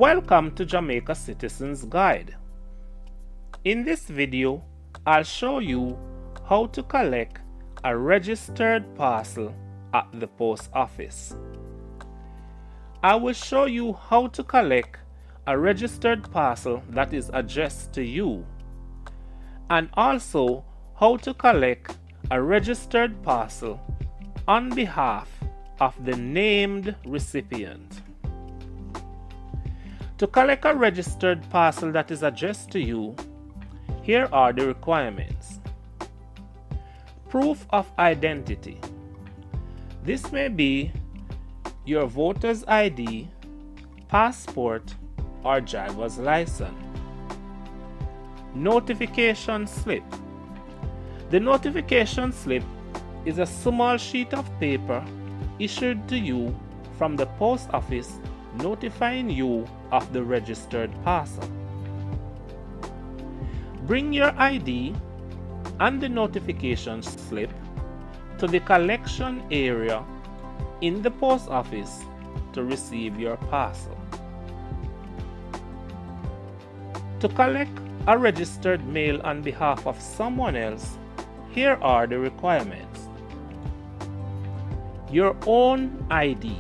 Welcome to Jamaica Citizens Guide. In this video, I'll show you how to collect a registered parcel at the post office. I will show you how to collect a registered parcel that is addressed to you, and also how to collect a registered parcel on behalf of the named recipient. To collect a registered parcel that is addressed to you, here are the requirements. Proof of identity. This may be your voter's ID, passport, or driver's license. Notification slip. The notification slip is a small sheet of paper issued to you from the post office notifying you of the registered parcel. Bring your ID and the notification slip to the collection area in the post office to receive your parcel. To collect a registered mail on behalf of someone else, here are the requirements. Your own ID.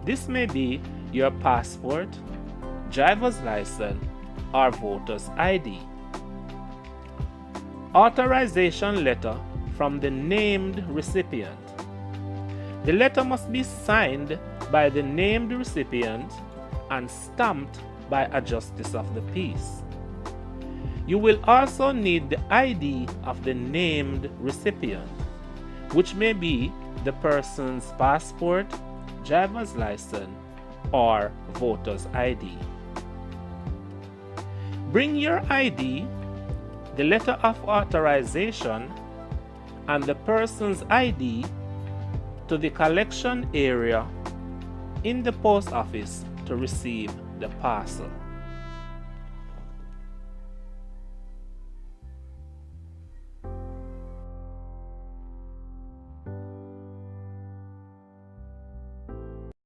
This may be your passport, driver's license, or voter's ID. Authorization letter from the named recipient. The letter must be signed by the named recipient and stamped by a justice of the peace. You will also need the ID of the named recipient, which may be the person's passport, driver's license, or voter's ID. Bring your ID, the letter of authorization, and the person's ID to the collection area in the post office to receive the parcel.